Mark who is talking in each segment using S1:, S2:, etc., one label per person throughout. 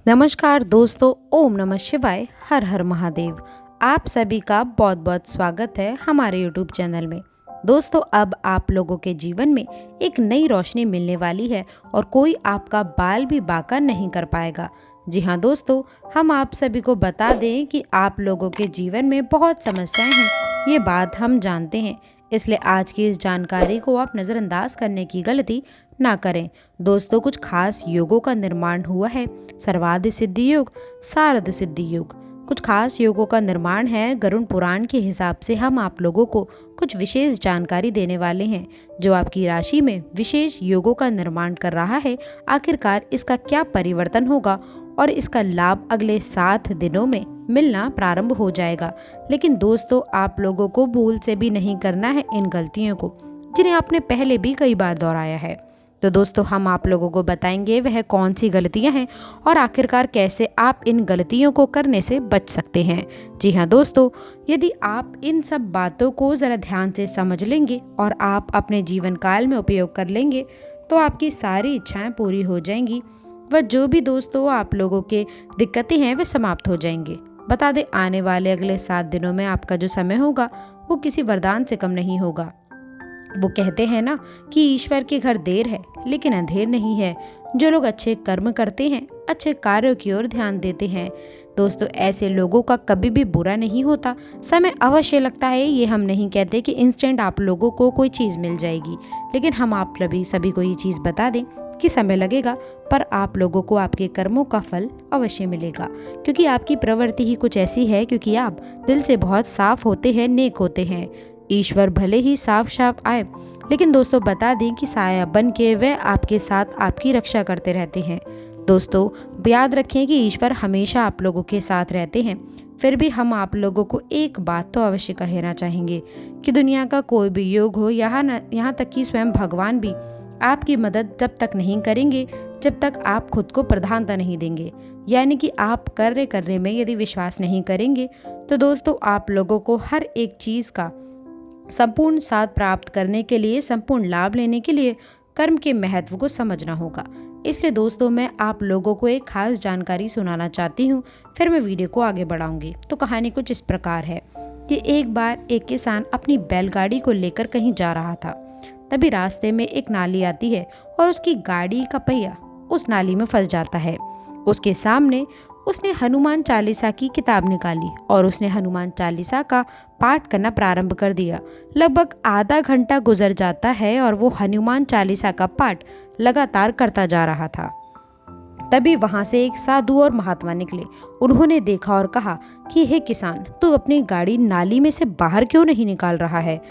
S1: नमस्कार दोस्तों, ओम नमः शिवाय, हर हर महादेव। आप सभी का बहुत बहुत स्वागत है हमारे YouTube चैनल में। दोस्तों, अब आप लोगों के जीवन में एक नई रोशनी मिलने वाली है और कोई आपका बाल भी बांका नहीं कर पाएगा। जी हाँ दोस्तों, हम आप सभी को बता दें कि आप लोगों के जीवन में बहुत समस्याएं हैं, ये बात हम जानते हैं। इसलिए आज की इस जानकारी को आप नज़रअंदाज करने की गलती ना करें। दोस्तों, कुछ खास योगों का निर्माण हुआ है। सर्वादि सिद्धि योग, सारद सिद्धि योग, कुछ खास योगों का निर्माण है। गरुड़ पुराण के हिसाब से हम आप लोगों को कुछ विशेष जानकारी देने वाले हैं जो आपकी राशि में विशेष योगों का निर्माण कर रहा है। आखिरकार इसका क्या परिवर्तन होगा और इसका लाभ अगले 7 दिनों में मिलना प्रारंभ हो जाएगा। लेकिन दोस्तों, आप लोगों को भूल से भी नहीं करना है इन गलतियों को जिन्हें आपने पहले भी कई बार दोहराया है। तो दोस्तों, हम आप लोगों को बताएंगे वह कौन सी गलतियां हैं और आखिरकार कैसे आप इन गलतियों को करने से बच सकते हैं। जी हाँ दोस्तों, यदि आप इन सब बातों को ज़रा ध्यान से समझ लेंगे और आप अपने जीवन काल में उपयोग कर लेंगे तो आपकी सारी इच्छाएं पूरी हो जाएंगी। वह जो भी दोस्तों आप लोगों के दिक्कतें हैं वे समाप्त हो जाएंगे। बता दें, आने वाले अगले 7 दिनों में आपका जो समय होगा वो किसी वरदान से कम नहीं होगा। वो कहते हैं ना कि ईश्वर के घर देर है लेकिन अंधेर नहीं है। जो लोग अच्छे कर्म करते हैं, अच्छे कार्यों की ओर ध्यान देते हैं, दोस्तों ऐसे लोगों का कभी भी बुरा नहीं होता। समय अवश्य लगता है, ये हम नहीं कहते कि इंस्टेंट आप लोगों को कोई चीज़ मिल जाएगी, लेकिन हम आप सभी को ये चीज़ बता दें कि समय लगेगा पर आप लोगों को आपके कर्मों का फल अवश्य मिलेगा। क्योंकि आपकी प्रवृत्ति ही कुछ ऐसी है, क्योंकि आप दिल से बहुत साफ होते हैं, नेक होते हैं। ईश्वर भले ही साफ साफ आए, लेकिन दोस्तों बता दें कि साया बन के वह आपके साथ आपकी रक्षा करते रहते हैं। दोस्तों, याद रखें कि ईश्वर हमेशा आप लोगों के साथ रहते हैं। फिर भी हम आप लोगों को एक बात तो अवश्य कहना चाहेंगे कि दुनिया का कोई भी योग हो, यहाँ तक कि स्वयं भगवान भी आपकी मदद जब तक नहीं करेंगे जब तक आप खुद को प्रधानता नहीं देंगे। यानी कि आप कार्य में यदि विश्वास नहीं करेंगे तो दोस्तों आप लोगों को हर एक चीज़ का संपूर्ण साथ प्राप्त करने के लिए, संपूर्ण लाभ लेने के लिए कर्म के महत्व को समझना होगा। इसलिए दोस्तों, मैं आप लोगों को एक खास जानकारी सुनाना चाहती हूँ, फिर मैं वीडियो को आगे बढ़ाऊंगी। तो कहानी कुछ इस प्रकार है कि एक बार एक किसान अपनी बैलगाड़ी को लेकर कहीं जा रहा था। तभी रास्ते में एक नाली आती है और उसकी गाड़ी का पहिया उस नाली में फंस जाता है। उसके सामने उसने हनुमान चालीसा की किताब निकाली और उसने हनुमान चालीसा का पाठ करना प्रारंभ कर दिया। लगभग आधा घंटा गुजर जाता है और वो हनुमान चालीसा का पाठ लगातार करता जा रहा था। तभी वहां से एक साधु और महात्मा निकले। उन्होंने देखा और कहा कि हे किसान, तू अपनी गाड़ी नाली में से बाहर क्यों नहीं निकाल रहा है?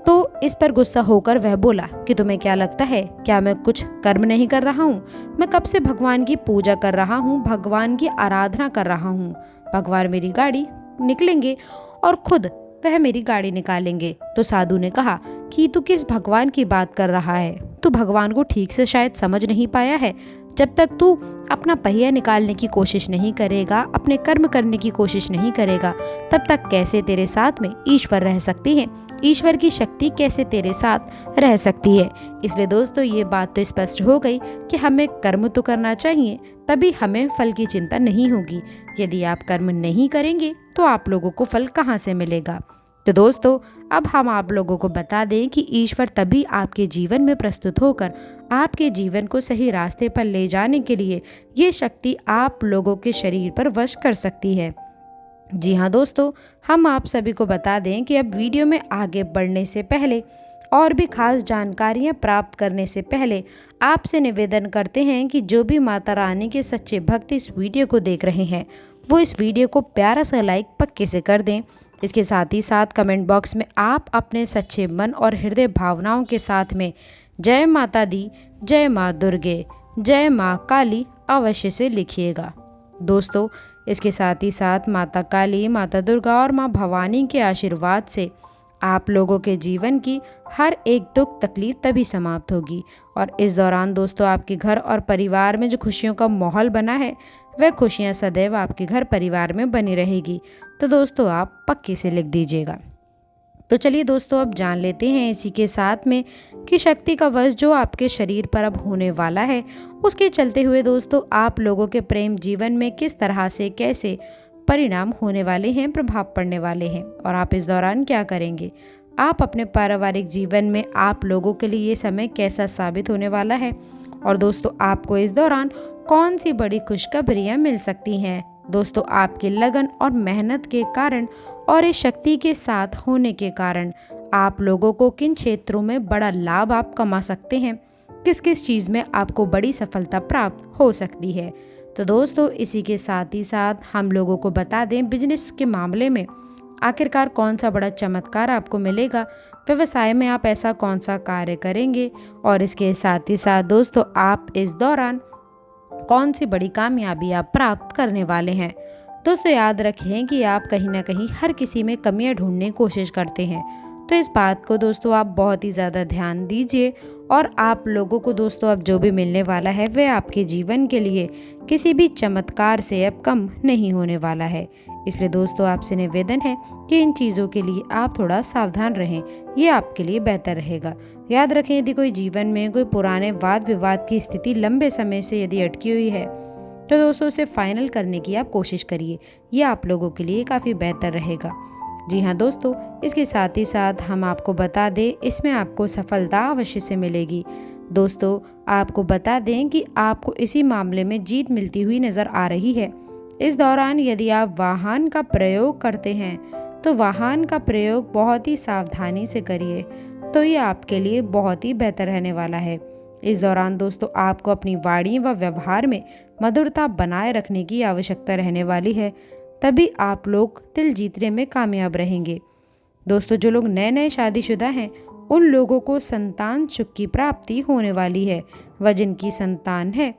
S1: तो इस पर गुस्सा होकर वह बोला कि तुम्हें क्या लगता है, क्या मैं कुछ कर्म नहीं कर रहा हूँ? मैं कब से भगवान की पूजा कर रहा हूँ, भगवान की आराधना कर रहा हूँ। भगवान मेरी गाड़ी निकलेंगे और खुद वह मेरी गाड़ी निकालेंगे। तो साधु ने कहा कि तू किस भगवान की बात कर रहा है? तू भगवान को ठीक से शायद समझ नहीं पाया है। जब तक तू अपना पहिया निकालने की कोशिश नहीं करेगा, अपने कर्म करने की कोशिश नहीं करेगा, तब तक कैसे तेरे साथ में ईश्वर रह सकती है? ईश्वर की शक्ति कैसे तेरे साथ रह सकती है? इसलिए दोस्तों, ये बात तो स्पष्ट हो गई कि हमें कर्म तो करना चाहिए, तभी हमें फल की चिंता नहीं होगी। यदि आप कर्म नहीं करेंगे तो आप लोगों को फल कहाँ से मिलेगा? तो दोस्तों, अब हम आप लोगों को बता दें कि ईश्वर तभी आपके जीवन में प्रस्तुत होकर आपके जीवन को सही रास्ते पर ले जाने के लिए ये शक्ति आप लोगों के शरीर पर वश कर सकती है। जी हाँ दोस्तों, हम आप सभी को बता दें कि अब वीडियो में आगे बढ़ने से पहले और भी खास जानकारियाँ प्राप्त करने से पहले आपसे निवेदन करते हैं कि जो भी माता रानी के सच्चे भक्त इस वीडियो को देख रहे हैं वो इस वीडियो को प्यारा सा लाइक पक्के से कर दें। इसके साथ ही साथ कमेंट बॉक्स में आप अपने सच्चे मन और हृदय भावनाओं के साथ में जय माता दी, जय माँ दुर्गे, जय माँ काली अवश्य से लिखिएगा। दोस्तों, इसके साथ ही साथ माता काली, माता दुर्गा और माँ भवानी के आशीर्वाद से आप लोगों के जीवन की हर एक दुख तकलीफ तभी समाप्त होगी और इस दौरान दोस्तों आपके घर और परिवार में जो खुशियों का माहौल बना है वह खुशियाँ सदैव आपके घर परिवार में बनी रहेगी। तो दोस्तों, आप पक्के से लिख दीजिएगा। तो चलिए दोस्तों, अब जान लेते हैं इसी के साथ में कि शक्ति का वश जो आपके शरीर पर अब होने वाला है, उसके चलते हुए दोस्तों आप लोगों के प्रेम जीवन में किस तरह से कैसे परिणाम होने वाले हैं, प्रभाव पड़ने वाले हैं और आप इस दौरान क्या करेंगे। आप अपने पारिवारिक जीवन में आप लोगों के लिए ये समय कैसा साबित होने वाला है और दोस्तों आपको इस दौरान कौन सी बड़ी खुशखबरियां मिल सकती हैं। दोस्तों आपकी लगन और मेहनत के कारण और इस शक्ति के साथ होने के कारण आप लोगों को किन क्षेत्रों में बड़ा लाभ आप कमा सकते हैं, किस किस चीज़ में आपको बड़ी सफलता प्राप्त हो सकती है। तो दोस्तों इसी के साथ ही साथ हम लोगों को बता दें बिजनेस के मामले में आखिरकार कौन सा बड़ा चमत्कार आपको मिलेगा, व्यवसाय में आप ऐसा कौन सा कार्य करेंगे और इसके साथ ही साथ दोस्तों आप इस दौरान कौन सी बड़ी कामयाबी आप प्राप्त करने वाले हैं। दोस्तों याद रखें कि आप कहीं ना कहीं हर किसी में कमियां ढूंढने की कोशिश करते हैं, तो इस बात को दोस्तों आप बहुत ही ज़्यादा ध्यान दीजिए और आप लोगों को दोस्तों अब जो भी मिलने वाला है वह आपके जीवन के लिए किसी भी चमत्कार से अब कम नहीं होने वाला है। इसलिए दोस्तों आपसे निवेदन है कि इन चीज़ों के लिए आप थोड़ा सावधान रहें, ये आपके लिए बेहतर रहेगा। याद रखें यदि कोई जीवन में कोई पुराने वाद विवाद की स्थिति लंबे समय से यदि अटकी हुई है तो दोस्तों उसे फाइनल करने की आप कोशिश करिए, ये आप लोगों के लिए काफ़ी बेहतर रहेगा। जी हाँ दोस्तों, इसके साथ ही साथ हम आपको बता दें इसमें आपको सफलता अवश्य से मिलेगी। दोस्तों आपको बता दें कि आपको इसी मामले में जीत मिलती हुई नज़र आ रही है। इस दौरान यदि आप वाहन का प्रयोग करते हैं तो वाहन का प्रयोग बहुत ही सावधानी से करिए, तो ये आपके लिए बहुत ही बेहतर रहने वाला है। इस दौरान दोस्तों आपको अपनी वाणी व व्यवहार में मधुरता बनाए रखने की आवश्यकता रहने वाली है, तभी आप लोग दिल जीतने में कामयाब रहेंगे। दोस्तों जो लोग नए नए शादीशुदा हैं उन लोगों को संतान सुख की प्राप्ति होने वाली है, व जिनकी संतान है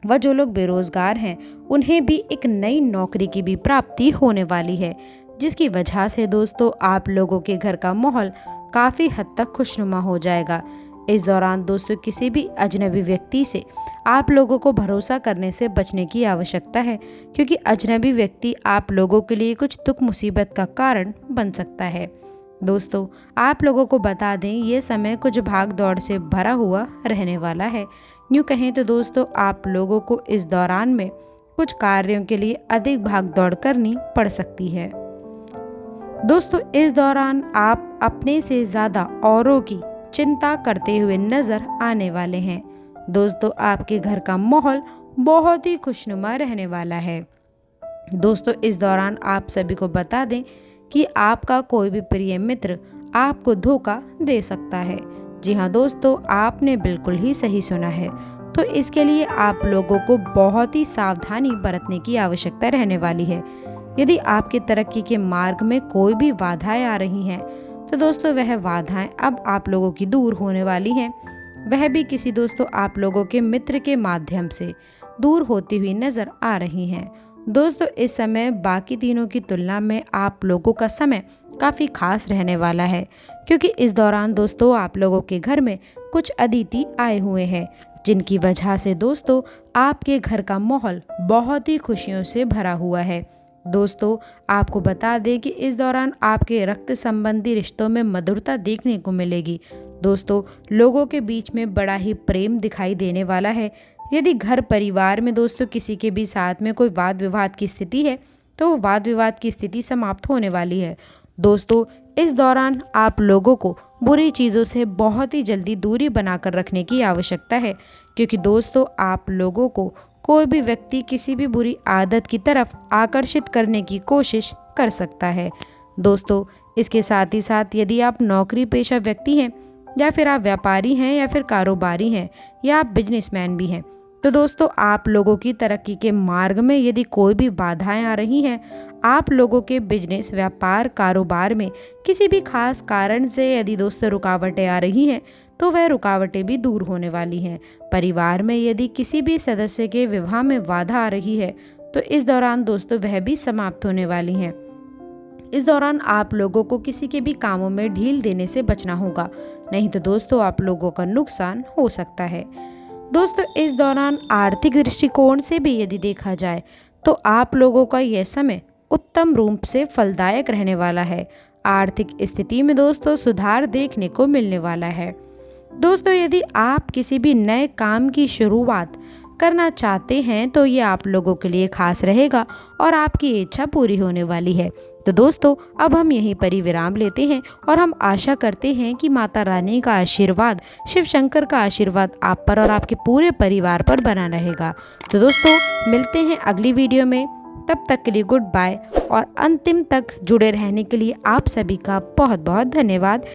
S1: व जो लोग बेरोजगार हैं उन्हें भी एक नई नौकरी की भी प्राप्ति होने वाली है, जिसकी वजह से दोस्तों आप लोगों के घर का माहौल काफ़ी हद तक खुशनुमा हो जाएगा। इस दौरान दोस्तों किसी भी अजनबी व्यक्ति से आप लोगों को भरोसा करने से बचने की आवश्यकता है, क्योंकि अजनबी व्यक्ति आप लोगों के लिए कुछ दुख मुसीबत का कारण बन सकता है। दोस्तों आप लोगों को बता दें ये समय कुछ भाग दौड़ से भरा हुआ रहने वाला है। यूँ कहें तो दोस्तों आप लोगों को इस दौरान में कुछ कार्यों के लिए अधिक भाग दौड़ करनी पड़ सकती है। दोस्तों इस दौरान आप अपने से ज़्यादा औरों की चिंता करते हुए नजर आने वाले हैं। दोस्तों आपके घर का माहौल बहुत ही खुशनुमा रहने वाला है। दोस्तों इस दौरान आप सभी को बता दें कि आपका कोई भी प्रिय मित्र आपको धोखा दे सकता है। जी हाँ दोस्तों, आपने बिल्कुल ही सही सुना है। तो इसके लिए आप लोगों को बहुत ही सावधानी बरतने की आवश्यकता रहने वाली है। यदि आपकी तरक्की के मार्ग में कोई भी बाधाएं आ रही हैं तो दोस्तों वह बाधाएं अब आप लोगों की दूर होने वाली हैं। वह भी किसी दोस्तों आप लोगों के मित्र के माध्यम से दूर होती हुई नजर आ रही हैं। दोस्तों इस समय बाकी दिनों की तुलना में आप लोगों का समय काफ़ी खास रहने वाला है, क्योंकि इस दौरान दोस्तों आप लोगों के घर में कुछ अतिथि आए हुए हैं, जिनकी वजह से दोस्तों आपके घर का माहौल बहुत ही खुशियों से भरा हुआ है। दोस्तों आपको बता दें कि इस दौरान आपके रक्त संबंधी रिश्तों में मधुरता देखने को मिलेगी। दोस्तों लोगों के बीच में बड़ा ही प्रेम दिखाई देने वाला है। यदि घर परिवार में दोस्तों किसी के भी साथ में कोई वाद विवाद की स्थिति है तो वो वाद विवाद की स्थिति समाप्त होने वाली है। दोस्तों इस दौरान आप लोगों को बुरी चीज़ों से बहुत ही जल्दी दूरी बनाकर रखने की आवश्यकता है, क्योंकि दोस्तों आप लोगों को कोई भी व्यक्ति किसी भी बुरी आदत की तरफ आकर्षित करने की कोशिश कर सकता है। दोस्तों इसके साथ ही साथ यदि आप नौकरी पेशा व्यक्ति हैं या फिर आप व्यापारी हैं या फिर कारोबारी हैं या आप बिजनेसमैन भी हैं, तो दोस्तों आप लोगों की तरक्की के मार्ग में यदि कोई भी बाधाएं आ रही हैं, आप लोगों के बिजनेस व्यापार कारोबार में किसी भी खास कारण से यदि दोस्तों रुकावटें आ रही हैं तो वह रुकावटें भी दूर होने वाली हैं। परिवार में यदि किसी भी सदस्य के विवाह में बाधा आ रही है तो इस दौरान दोस्तों वह भी समाप्त होने वाली हैं। इस दौरान आप लोगों को किसी के भी कामों में ढील देने से बचना होगा, नहीं तो दोस्तों आप लोगों का नुकसान हो सकता है। दोस्तों इस दौरान आर्थिक दृष्टिकोण से भी यदि देखा जाए तो आप लोगों का यह समय उत्तम रूप से फलदायक रहने वाला है। आर्थिक स्थिति में दोस्तों सुधार देखने को मिलने वाला है। दोस्तों, यदि आप किसी भी नए काम की शुरुआत करना चाहते हैं तो ये आप लोगों के लिए खास रहेगा और आपकी इच्छा पूरी होने वाली है। तो दोस्तों, अब हम यहीं पर ही विराम लेते हैं और हम आशा करते हैं कि माता रानी का आशीर्वाद, शिव शंकर का आशीर्वाद आप पर और आपके पूरे परिवार पर बना रहेगा। तो दोस्तों, मिलते हैं अगली वीडियो में। तब तक के लिए गुड बाय और अंतिम तक जुड़े रहने के लिए आप सभी का बहुत बहुत धन्यवाद।